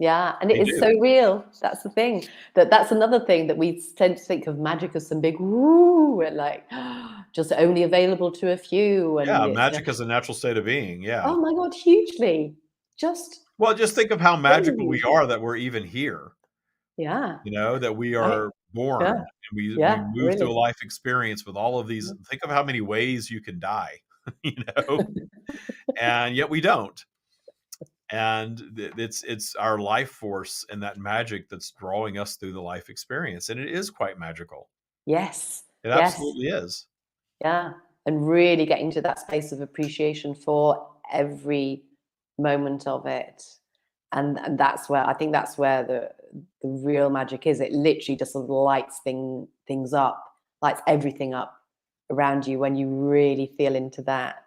Yeah, and it They is do. so real. That's the thing. That's another thing that we tend to think of magic as some big woo, and like just only available to a few, and Yeah, it's magic is a natural state of being, yeah. oh my god, hugely, just Well, just think of how really magical we hugely. are that we're even here, Yeah, that we right. are born Yeah, and we yeah, move through really. a life experience with all of these. Think of how many ways you can die, you know, and yet we don't. And it's our life force and that magic that's drawing us through the life experience, and it is quite magical. Yes, It yes, absolutely is. yeah, and really getting to that space of appreciation for every moment of it. And that's where I think that's where the real magic is. It literally just sort of things up, lights everything up around you when you really feel into that.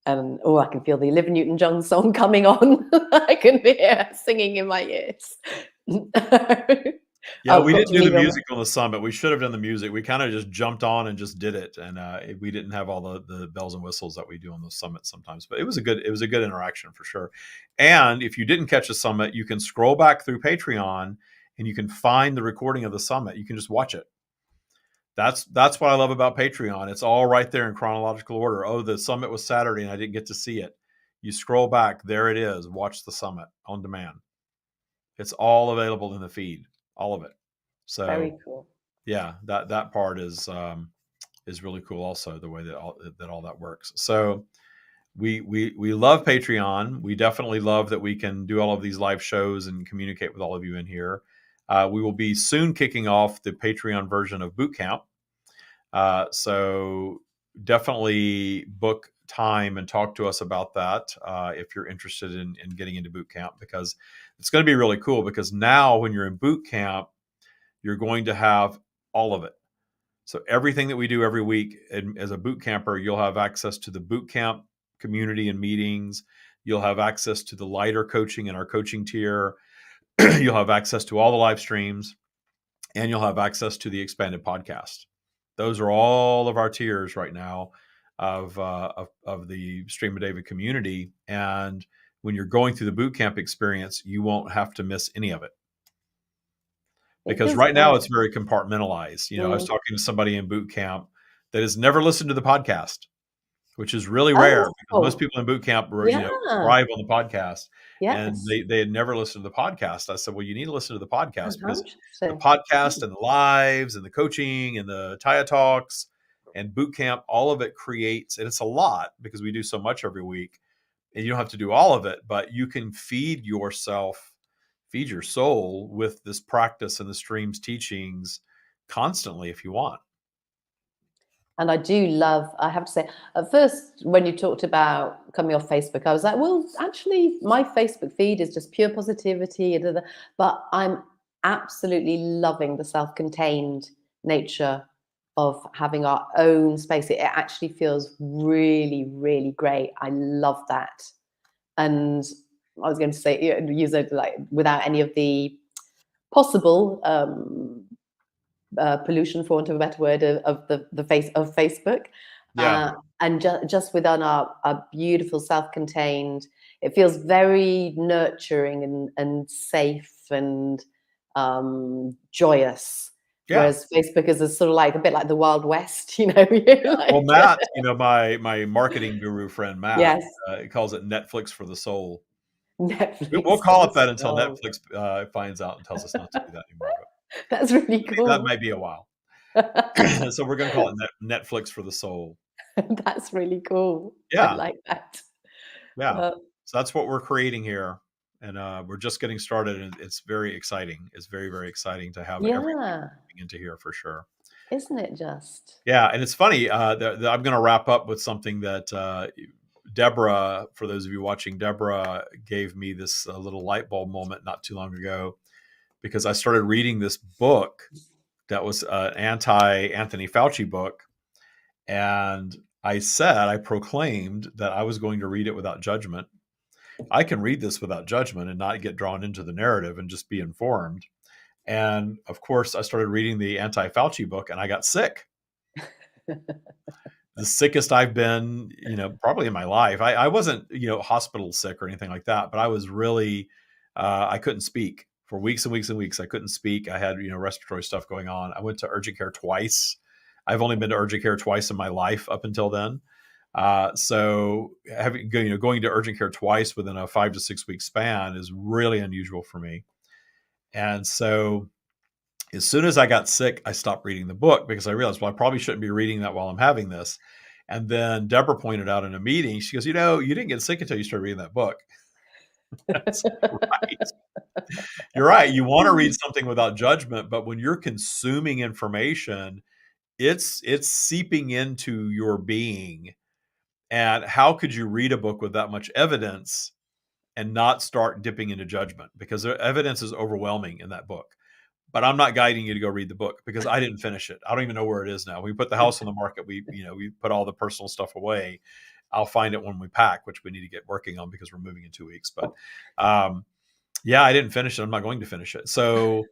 Oh, I can feel the Olivia Newton-John song coming on. I can hear her singing in my ears. Yeah, Oh, we got didn't to do the leave on. music on the summit. We should have done the music. We kinda just jumped on and just did it, and, we didn't have all the bells and whistles that we do on those summits sometimes, but it was a good interaction for sure. And if you didn't catch the summit, you can scroll back through Patreon, and you can find the recording of the summit. You can just watch it. That's what I love about Patreon. It's all right there in chronological order. Oh, the summit was Saturday, and I didn't get to see it. You scroll back, there it is. Watch the summit on demand. It's all available in the feed, all of it. So Very cool. yeah, that part is really cool. Also, the way that all that works. So we love Patreon. We definitely love that we can do all of these live shows and communicate with all of you in here. We will be soon kicking off the Patreon version of Boot Camp. So definitely book time and talk to us about that if you're interested in getting into boot camp, because it's going to be really cool. Because now when you're in boot camp, you're going to have all of it. So everything that we do every week, and as a boot camper, you'll have access to the boot camp community and meetings. You'll have access to the lighter coaching in our coaching tier. You'll have access to all the live streams, and you'll have access to the expanded podcast. Those are all of our tiers right now of the Stream of David community. And when you're going through the boot camp experience, you won't have to miss any of it, It because feels right now great. it's very compartmentalized. I was Mm, talking to somebody in boot camp that has never listened to the podcast. which is really Oh, rare that's because most cool. people in boot camp were, Yeah. thrive on the podcast, and Yes. they had never listened to the podcast. I said, well, you need to listen to the Oh, podcast how because the interesting. podcast and the lives and the coaching and the Tya Talks and boot camp, all of it creates, and it's a lot because we do so much every week, and you don't have to do all of it, but you can feed yourself, feed your soul with this practice and the streams teachings constantly if you want. And I do love, I have to say, at first, when you talked about coming off Facebook, I was like, well, actually, my Facebook feed is just pure positivity. But I'm absolutely loving the self contained nature of having our own space. It actually feels really, really great. I love that. And I was going to say, use it like without any of the possible pollution, for want of a better word, of the face of Facebook, Yeah. And just within our beautiful self-contained, it feels very nurturing and safe and joyous. Yeah. Whereas Facebook is a sort of like a bit like the Wild West, Well, like Matt, my marketing guru friend Matt, yes, he calls it Netflix for the soul. We'll Netflix for call the it that until soul. Netflix finds out and tells us not to do that anymore. But That's really that cool. might be a while. So we're going to call it Netflix for the soul. That's really cool. I Yeah, like that. yeah. Uh, So that's what we're creating here, and we're just getting started, and it's very exciting. It's very, very exciting to have everything yeah, coming into here for sure. isn't it just? Yeah, and it's funny. I'm going to wrap up with something that Deborah, for those of you watching, Deborah gave me this little light bulb moment not too long ago because I started reading this book that was an anti-Anthony Fauci book, and I proclaimed that I was going to read it without judgment. I can read this without judgment and not get drawn into the narrative and just be informed. And of course, I started reading the anti-Fauci book, and I got sick. The sickest I've been, probably in my life. I wasn't, hospital sick or anything like that, but I was really, I couldn't speak for weeks and weeks and weeks. I couldn't speak. I had, respiratory stuff going on. I went to urgent care twice. I've only been to urgent care twice in my life up until then. So going to urgent care twice within a 5 to 6 week span is really unusual for me. And so as soon as I got sick, I stopped reading the book because I realized, well, I probably shouldn't be reading that while I'm having this. And then Deborah pointed out in a meeting, she goes, you didn't get sick until you started reading that book. That's right. You're right. You want to read something without judgment, but when you're consuming information, it's seeping into your being. And how could you read a book with that much evidence and not start dipping into judgment? Because the evidence is overwhelming in that book. But I'm not guiding you to go read the book because I didn't finish it. I don't even know where it is now. We put the house on the market. We put all the personal stuff away. I'll find it when we pack, which we need to get working on because we're moving in 2 weeks. But yeah, I didn't finish it. I'm not going to finish it. So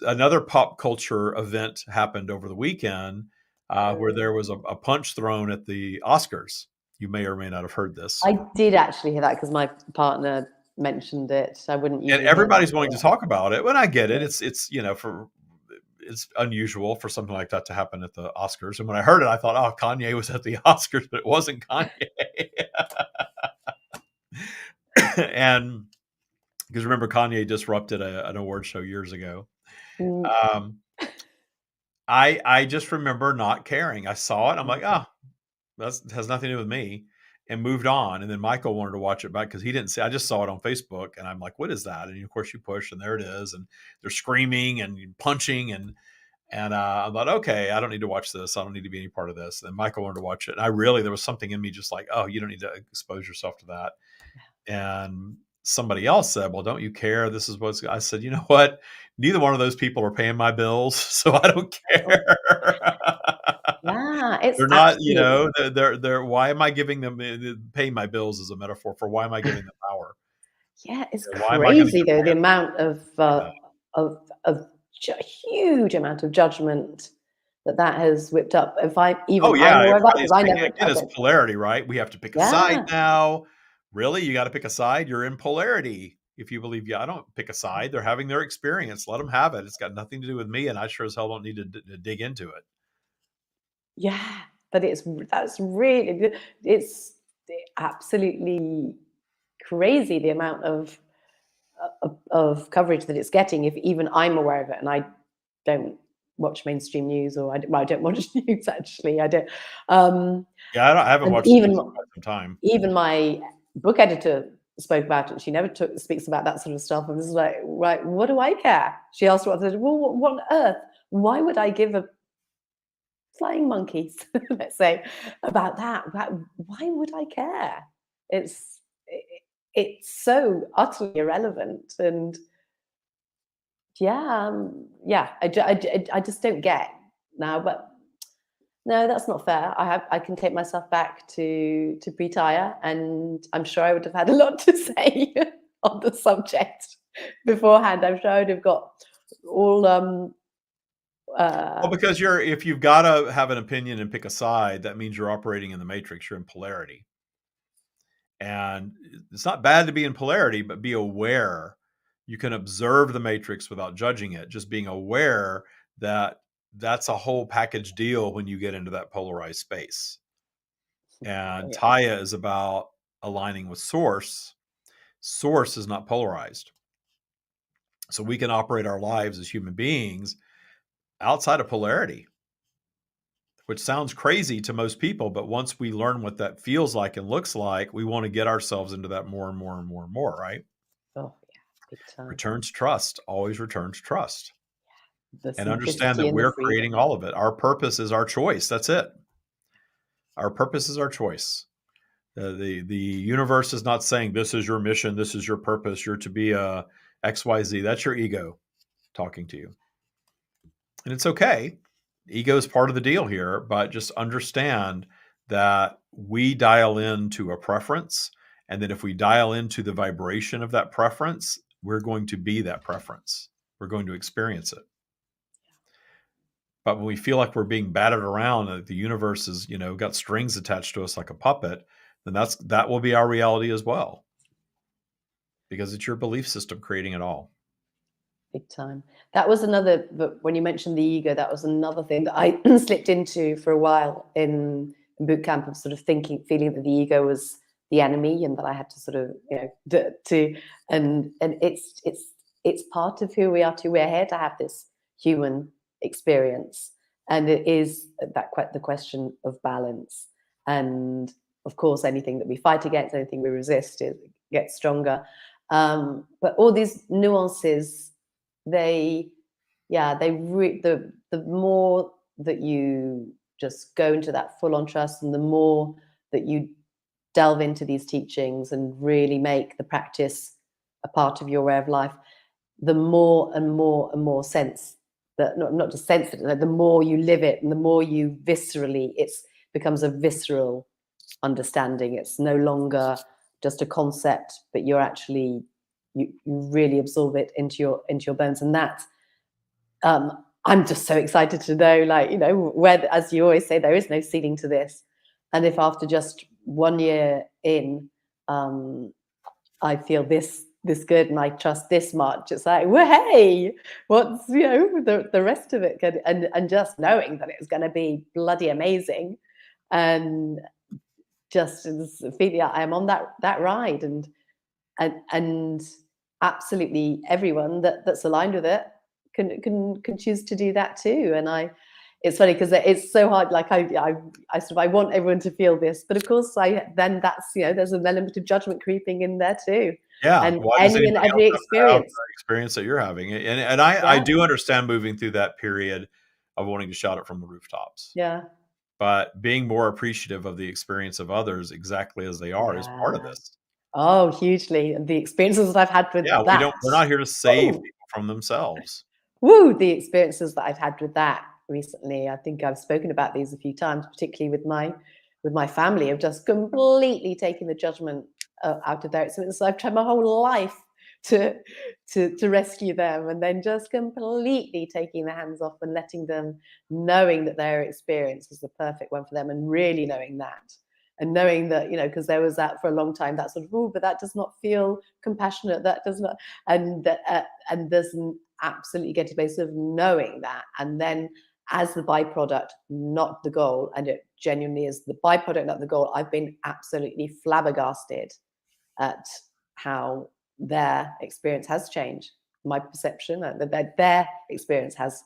another pop culture event happened over the weekend where there was a punch thrown at the Oscars. You may or may not have heard this. I did actually hear that because my partner mentioned it. I wouldn't And usually hear everybody's that. wanting to talk about it. When I get it, it's it's unusual for something like that to happen at the Oscars. And when I heard it, I thought, oh, Kanye was at the Oscars, but it wasn't Kanye. And because remember, Kanye disrupted an award show years ago. Mm. Um, I just remember not caring. I saw it. I'm like, oh, that has nothing to do with me, and moved on. And then Michael wanted to watch it back because he didn't see. I just saw it on Facebook, and I'm like, what is that? And of course, you push, and there it is, and they're screaming and punching, and I thought, okay, I don't need to watch this. I don't need to be any part of this. And Michael wanted to watch it, and there was something in me just like, oh, you don't need to expose yourself to that. And somebody else said, well, don't you care? This is what's. I said, you know what? Neither one of those people are paying my bills, so I don't care. Yeah, it's They're not, absolutely. they're why am I giving them paying my bills is a metaphor for why am I giving them power? Yeah, it's Why am I gonna crazy give though, the my amount yeah. of huge amount of judgment that has whipped up. If Oh, I yeah, know about, everybody's because I again, never, I it's don't. polarity, right? We have to pick a side Yeah, now. Really? You gotta pick a side? You're in polarity if you believe I don't pick a side. They're having their experience. Let them have it. It's got nothing to do with me, and I sure as hell don't need to dig into it. yeah. But it's absolutely crazy the amount of coverage that it's getting. If even I'm aware of it, and I don't watch mainstream news, or I don't watch news actually. I don't. Yeah, I haven't And watched the news in quite some time. even my book editor spoke about it. She never speaks about that sort of stuff. I'm just like, right, what do I care? She asked what I said, well, what on earth? Why would I give a flying monkeys, let's say, about that? Why would I care? It's it's so utterly irrelevant. And I just don't get now. But no, that's not fair. I can take myself back to pre-Tya, and I'm sure I would have had a lot to say on the subject beforehand. I'm sure I would have got all Well, because if you've got to have an opinion and pick a side, that means you're operating in the matrix. You're in polarity. And it's not bad to be in polarity, but be aware. You can observe the matrix without judging it. Just being aware that that's a whole package deal when you get into that polarized space. And Tya is about aligning with source. Source is not polarized. So we can operate our lives as human beings outside of polarity, which sounds crazy to most people. But once we learn what that feels like and looks like, we want to get ourselves into that more and more and more and more, right? Oh, yeah, big time. Return to trust, always return to trust. The And understand that we're creating all of it. Our purpose is our choice. That's it. Our purpose is our choice. The universe is not saying this is your mission, this is your purpose, you're to be a XYZ. That's your ego talking to you. And it's okay. Ego is part of the deal here, but just understand that we dial into a preference, and that if we dial into the vibration of that preference, we're going to be that preference. We're going to experience it. But when we feel like we're being battered around, that the universe is, got strings attached to us like a puppet, then that will be our reality as well. Because it's your belief system creating it all. Big time. That was another, but when you mentioned the ego, that was another thing that I slipped into for a while in boot camp, of sort of feeling that the ego was the enemy, and that I had to sort of, and it's part of who we are too. We're here to have this human experience, and it is the question of balance. And of course, anything that we fight against, anything we resist, it gets stronger. But all these nuances, the more that you just go into that full-on trust, and the more that you delve into these teachings and really make the practice a part of your way of life, the more and more and more sense that, not just sense it, the more you live it, and the more you viscerally, it becomes a visceral understanding. It's no longer just a concept, but you're actually, you really absorb it into your bones. And that, I'm just so excited to know, where, as you always say, there is no ceiling to this. And if after just 1 year in, I feel this good and I trust this much, it's like, well, hey, what's the rest of it could, and just knowing that it's going to be bloody amazing, and just feeling I am on that ride, and absolutely everyone that's aligned with it can choose to do that too. And it's funny because it's so hard. Like I want everyone to feel this, but of course there's an element of judgment creeping in there too. Yeah, and why does any and anybody every else have to have experience the experience that you're having? And I do understand moving through that period of wanting to shout it from the rooftops. Yeah. But being more appreciative of the experience of others exactly as they are is part of this. Oh, hugely. And the experiences that I've had with that. We're not here to save people from themselves. The experiences that I've had with that recently, I think I've spoken about these a few times, particularly with my family, of just completely taking the judgment out of their experience. So I've tried my whole life to rescue them, and then just completely taking the hands off and letting them, knowing that their experience is the perfect one for them, and really knowing that. And knowing that, because there was that for a long time, that sort of, but that does not feel compassionate. That does not, and there's an absolutely get to a place of knowing that, and then as the byproduct, not the goal, and it genuinely is the byproduct, not the goal, I've been absolutely flabbergasted at how their experience has changed. My perception that their experience has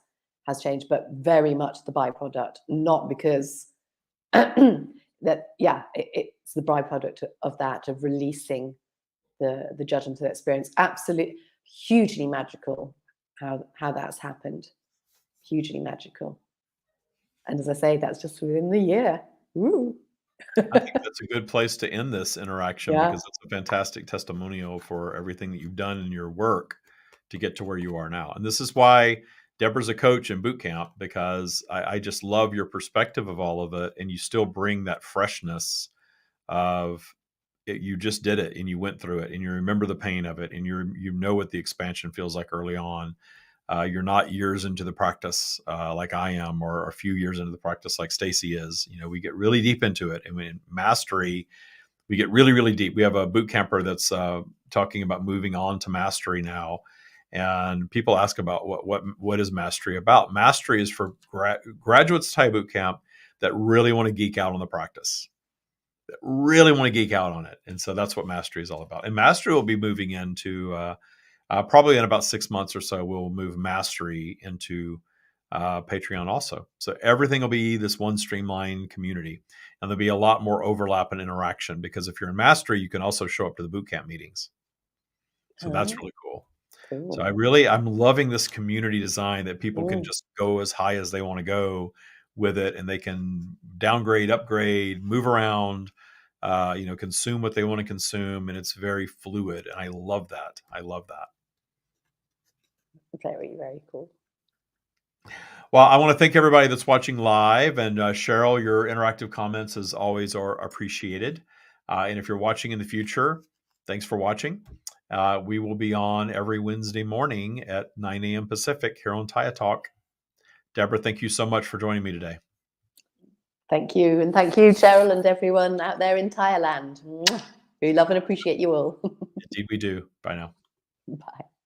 changed, but very much the byproduct, not because that, yeah, it's the byproduct of that, of releasing the judgment of the experience. Absolutely, hugely magical how that's happened. Hugely magical. And as I say, that's just within the year. Woo. I think that's a good place to end this interaction Yeah. because it's a fantastic testimonial for everything that you've done in your work to get to where you are now. And this is why Deborah's a coach in boot camp, because I just love your perspective of all of it. And you still bring that freshness of it, you just did it and you went through it and you remember the pain of it and you know what the expansion feels like early on. You're not years into the practice like I am, or a few years into the practice like Stacy is. You know, we get really deep into it, and in mastery, we get really, really deep. We have a boot camper that's talking about moving on to mastery now, and people ask about what is mastery about. Mastery is for graduates Thai boot camp that really want to geek out on the practice, that really want to geek out on it, and so that's what mastery is all about. And mastery will be moving into probably in about 6 months or so, we'll move mastery into Patreon also. So everything will be this one streamlined community, and there'll be a lot more overlap and interaction, because if you're in mastery, you can also show up to the bootcamp meetings. So that's really cool. Cool. So I'm loving this community design that people can just go as high as they want to go with it, and they can downgrade, upgrade, move around, consume what they want to consume, and it's very fluid. And I love that. I love that. Very, very cool. Well, I want to thank everybody that's watching live, and Cheryl, your interactive comments as always are appreciated. And if you're watching in the future, thanks for watching. We will be on every Wednesday morning at 9 a.m. Pacific here on Tya Talk. Deborah, thank you so much for joining me today. Thank you. And thank you, Cheryl, and everyone out there in Thailand. We love and appreciate you all. Indeed we do. Bye now. Bye.